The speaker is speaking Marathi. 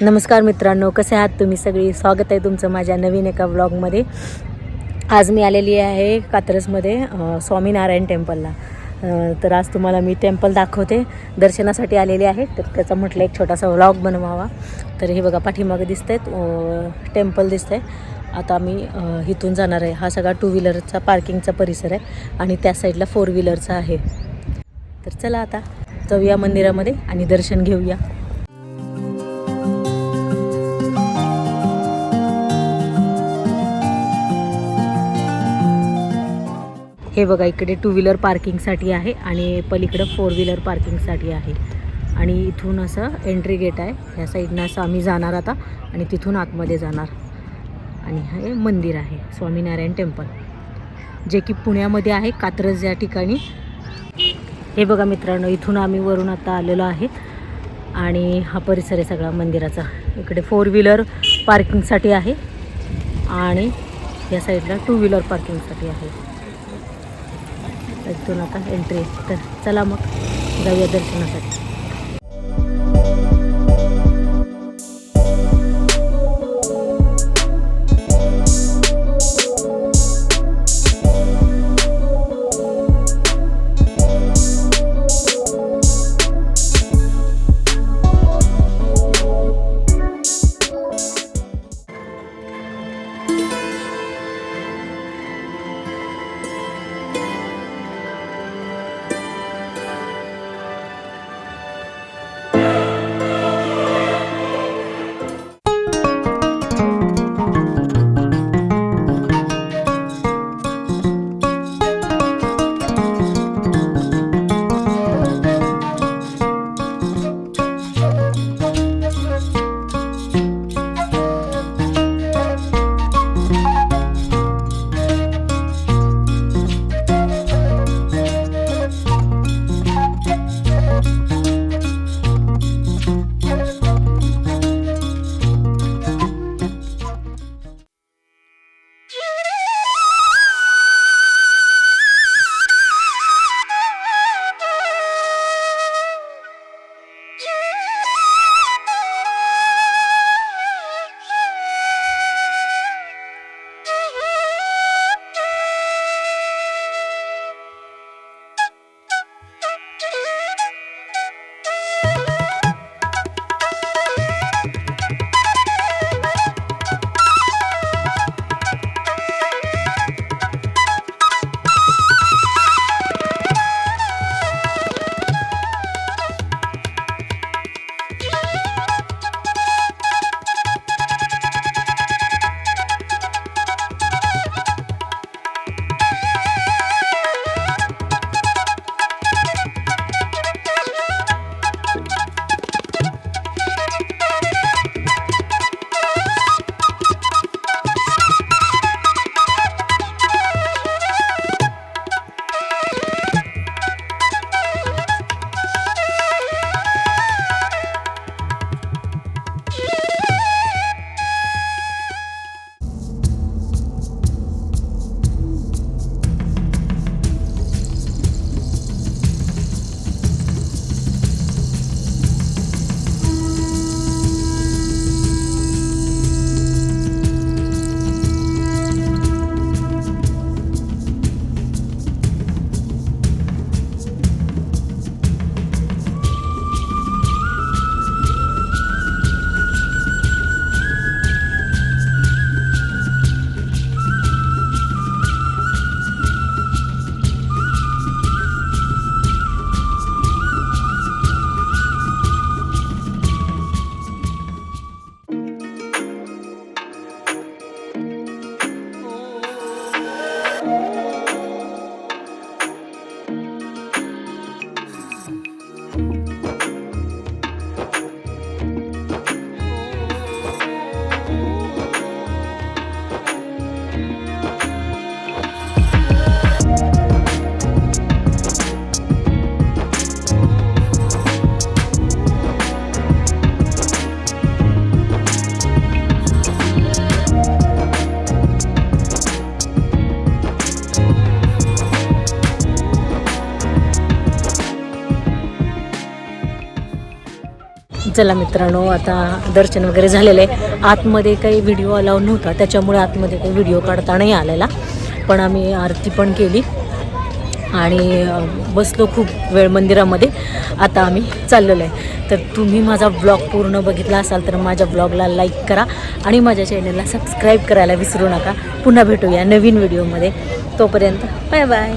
नमस्कार मित्रांनो, कसे आहात तुम्ही सगळी. स्वागत आहे तुमचं माझ्या नवीन एका व्लॉगमध्ये. आज मी आलेली आहे कात्रजमध्ये स्वामीनारायण टेम्पलला. तर आज तुम्हाला मी टेम्पल दाखवते. दर्शनासाठी आलेले आहे, तर त्याचा म्हटलं एक छोटासा व्लॉग बनवावा. तर हे बघा पाठीमागं दिसत आहेत टेम्पल दिसतं आहे. आता मी इथून जाणार आहे. हा सगळा 2 व्हीलरचा पार्किंगचा परिसर आहे आणि त्या साईडला 4 व्हीलरचा आहे. तर चला आता जाऊया मंदिरामध्ये आणि दर्शन घेऊया. हे बघा इकडे 2 व्हीलर पार्किंगसाठी आहे आणि पलीकडं 4 व्हीलर पार्किंगसाठी आहे. आणि इथून असं एंट्री गेट आहे. ह्या साईडनं असं आम्ही जाणार आता आणि तिथून आतमध्ये जाणार. आणि हे मंदिर आहे स्वामीनारायण टेम्पल, जे की पुण्यामध्ये आहे, कात्रज या ठिकाणी. हे बघा मित्रांनो, इथून आम्ही वरून आता आलेलो आहे आणि हा परिसर आहे सगळा मंदिराचा. इकडे 4 व्हीलर पार्किंगसाठी आहे आणि या साईडला 2 व्हीलर पार्किंगसाठी आहे. इथून आता एंट्री आहे. तर चला मग जाऊया दर्शनासाठी. चला मित्रांनो, आता दर्शन वगैरे झालेलं आहे. आतमध्ये काही व्हिडिओ अलाउ नव्हता, त्याच्यामुळे आतमध्ये काही व्हिडिओ काढता नाही आलेला. पण आम्ही आरती पण केली आणि बसलो खूप वेळ मंदिरामध्ये. आता आम्ही चाललेलो आहे. तर तुम्ही माझा ब्लॉग पूर्ण बघितला असाल तर माझ्या ब्लॉगला लाईक करा आणि माझ्या चॅनलला सबस्क्राईब करायला विसरू नका. पुन्हा भेटूया नवीन व्हिडिओमध्ये. तोपर्यंत बाय बाय.